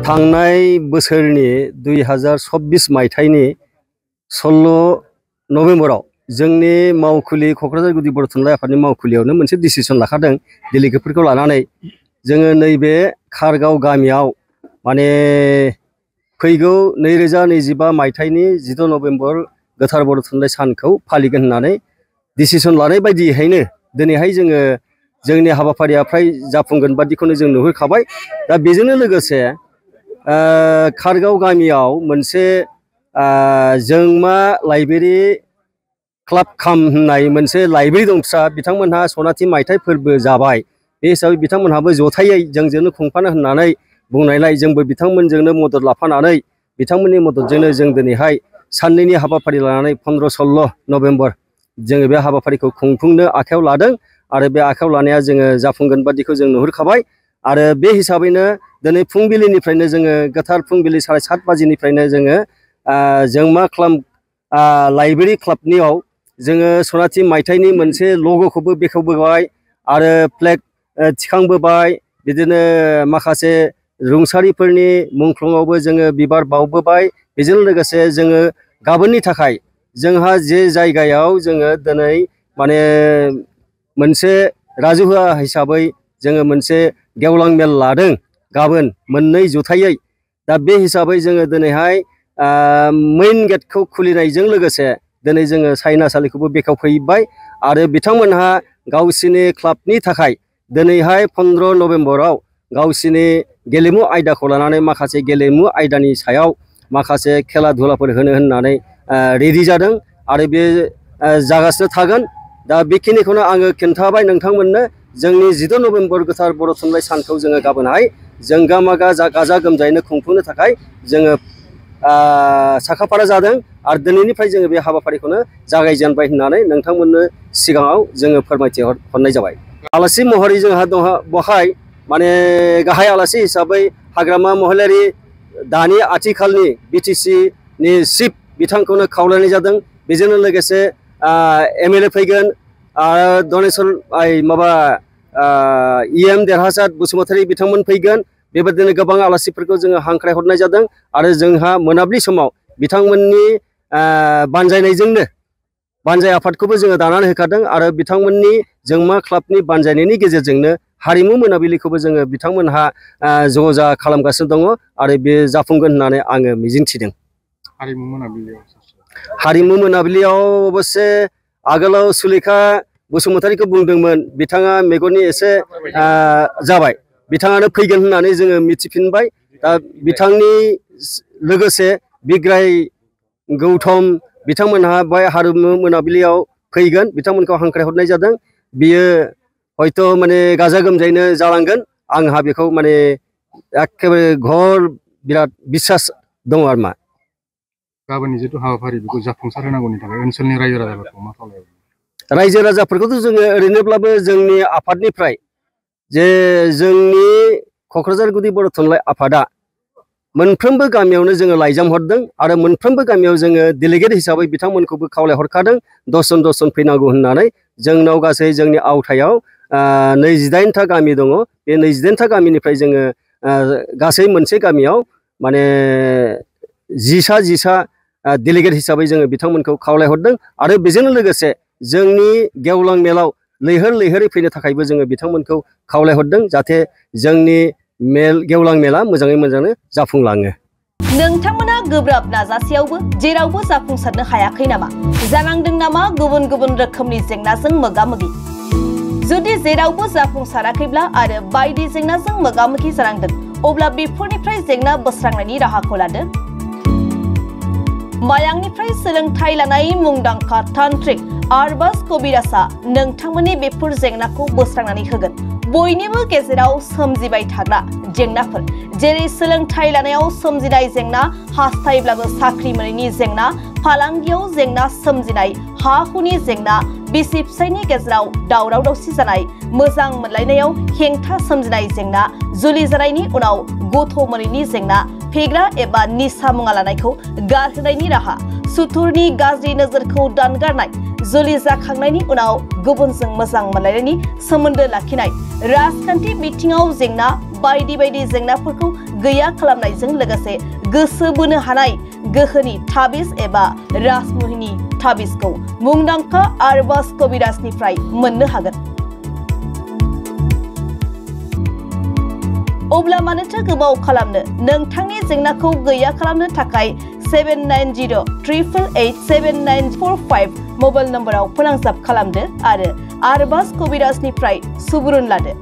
थांनाय बोसोरनि 2024 मायथाइनि 16 नभेम्बराव जोंनि मावखुलि क'क्राझार गुदि बर' थुनलाइ आफादनि मावखुलियावनो मोनसे डिसिसन लाखादों डेलिगेटफोरखौ लानानै जोङो नैबे खारगाव गामियाव माने फैगौ 2025 मायथाइनि 16 नभेम्बर गोथार बर' थुनलाइ सानखौ फालिगोन होननानै डिसिसन लानाय बायदियैनो दिनैहाय जोङो जोंनि हाबाफारिया फ्राय जाफुंगोन बादिखौनो जों नुहुरखाबाय। दा बेजोंनो लोगोसे खारगाव गामियाव मोनसे जोंमा लाइब्रेरि क्लाब खाम होननाय मोनसे लाइब्रेरि दंसा बिथांमोनहा सनाथि मायथाइ फोरबो जाबाय। बे हिसाबै बिथांमोनहाबो जथायै जोंजोंनो खुंफानो होननानै बुंनायलाय जोंबो बिथांमोनजोंनो मदद लाफानानै बिथांमोननि मददजोंनो जों दिनैहाय साननैनि हाबाफारि लानानै 15-16 नभेम्बर जोङो बे हाबाफारिखौ खुंफुंनो आखायाव लादों आरो बे आखायाव लानाया जोङो जाफुंगोन बादिखौ जों नुहुरखाबाय। आरो बे हिसाबैनो दिनै फुंबिलिनिफ्रायनो जोङो गोथार फुंबिलि 7:30 बाजिनिफ्रायनो जोङो जोंमा लाइब्रेरि क्लाबनियाव जोङो सनाथि मायथाइनि मोनसे लग'खौबो बेखेवबोबाय आरो फ्लेग थिखांबोबाय। बिदिनो माखासे रुंसारिफोरनि मुंख्लङावबो जोङो बिबार बावबोबाय। बेजों लोगोसे जोङो गाबोननि थाखाय जोंहा जे जायगायाव जोङो दिनै माने मोनसे राजुहुवा हिसाबै जोङो मोनसे गेवलां मेल लादों गाबोन मोननै जुथायै। दा बे हिसाबै जोङो दिनैहाय मेइन गेटखौ खुलिनायजों लोगोसे दिनै जोङो सायनासालिखौबो बेखेवफैबाय आरो बिथांमोनहा गावसिनि क्लाबनि थाखाय दिनैहाय 15 नभेम्बराव गावसिनि गेलेमु आयदाखौ लानानै माखासे गेलेमु आयदानि सायाव माखासे खेला धुलाफोर होनो होननानै रेडि जादों आरो बे जागासिनो थागोन। दा बेखिनिखौनो आङो खिन्थाबाय नोंथांमोननो। जोंनि 16 नभेम्बर गोथार बर' थुनलाइ सानखौ जोङो गाबोनहाय जोंगा मागा गाजा गोमजायैनो खुंफुंनो थाखाय जोङो साखाफारा जादों आरो दिनैनिफ्राय जोङो बे हाबाफारिखौनो जागायजेनबाय होननानै नोंथांमोननो सिगाङाव जोङो फोरमायथि हरनाय जाबाय। आलासि महरै जोंहा दङ बहाय माने गाहाय आलासि हिसाबै हाग्रामा महिलारि दानि आथिखालनि बिटिसिनि चिफ बिथांखौनो खावलायनाय जादों। बेजोंनो लोगोसे एमएलए फैगोन आरो डनेसन EM देरहासार बसुमतारी बिथांमोन फैगोन। बेबायदिनो गोबां आलासिफोरखौ जोङो हांख्राय हरनाय जादों आरो जोंहा मोनाबिलि समाव बिथांमोननि बानजायनायजोंनो बानजाय आफादखौबो जोङो दानानै होखादों आरो बिथांमोननि जोंमा क्लाबनि बानजायनायनि गेजेरजोंनो हारिमु मोनाबिलिखौबो जोङो बिथांमोनहा ज'जा खालामगासिनो दङ आरो बे जाफुंगोन होननानै आङो मिजिंथिदों। हारिमु मोनाबिलियाव अबस्से आगोलाव सुलेखा बसुमतारीखौ बुंदोंमोन, बिथाङा मेगननि एसे जाबाय, बिथाङानो फैगोन होननानै जोङो मिथिफिनबाय। दा बिथांनि लोगोसे बिग्राय गौतम बिथांमोनहा बे हारिमु मोनाबिलियाव फैगोन, बिथांमोनखौ हांख्राय हरनाय जादों। बियो हयथ' माने गाजा गोमजायैनो जालांगोन, आंहा बेखौ माने एखेबारे घोर बिराद बिसास दङ आरो मा। गाबोननि जिथु हाबाफारि बेखौ जाफुंसार होनांगौनि थाखाय ओनसोलनि रायजो राजाफोरखौ मा खालामो? रायजो राजाफोरखौथ' जोङो ओरैनोब्लाबो जोंनि आफादनिफ्राय जे जोंनि क'क्राझार गुदि बर' थुनलाइ आफादा मोनफ्रोमबो गामियावनो जोङो लाइजाम हरदों आरो मोनफ्रोमबो गामियाव जोङो डेलिगेट हिसाबै बिथांमोनखौबो खावलायहरखादों 10 जन फैनांगौ होननानै। जोंनाव गासै जोंनि आवथायाव 28टा गामि दङ। बे 28टा गामिनिफ्राय जोङो गासै मोनसे गामियाव माने 10 डेलिगेट हिसाबै जोङो बिथांमोनखौ खावलायहरदों आरो बेजों लोगोसे जोंनि गेवलां मेलाव लैहोर लैहोरै फैनो थाखायबो जोङो बिथांमोनखौ खावलायहरदों जाहाथे जोंनि गेवलां मेला मोजाङै मोजाङै जाफुंलाङो। नोंथांमोना गोब्राब नाजासेयावबो जेरावबो जाफुंसारनो हायाखै नामा? जानांदों नामा गुबुन गुबुन रोखोमनि जेंनाजों मोगा-मोगि? जुदि जेरावबो जाफुंसाराखैब्ला आरो बायदि जेंनाजों मोगा-मोगि जानांदों, अब्ला बेफोरनिफ्राय जेंना बोस्रांनायनि राहाखौ लादो। मायांनिफ्राय सोलोंथाइ लानाय मुंदांखा तान्त्रिक आरबाज कबिराजआ नोंथांमोननि बेफोर जेंनाखौ बोस्रांनानै होगोन। बयनिबो गेजेराव सोमजिबाय थाग्रा जेंनाफोर जेरै सोलोंथाइ लानायाव सोमजिनाय जेंना, हास्थायब्लाबो साख्रि मोनैनि जेंना, फालांगियाव जेंना सोमजिनाय, हा-हुनि जेंना, बिसि-फिसायनि गेजेराव दावराव-दावसि जानाय, मोजां मोनलायनायाव हेंथा सोमजिनाय जेंना, जुलि जानायनि उनाव गथ' मोनैनि जेंना, फेग्रा एबा निसा मुवा लानायखौ गारहोनायनि राहा सुथुरनि गाज्रि नोजोरखौ दानगारनाय जुलि जाखांनायनि उनाव गुबुनजों मोजां मोनलायनायनि सोमोन्दो लाखिनाय राजखान्थि बिथिङाव जेंना बायदि बायदि जेंनाफोरखौ गैया खालामनायजों लोगोसे गोसो बोनो हानाय गोहोनि ताबिज एबा राजमुहिनी ताबिजखौ मुंदांखा आरबाज कबिराजनिफ्राय मोननो हागोन। अब्ला मानोथो गोबाव खालामनो नोंथांनि जेंनाखौ गैया खालामनो थाखाय 7908887945 मबाइल नम्बराव फोनांजाब खालामदो आरो आरबाज कबिराजनिफ्राय सुबुरुन लादो।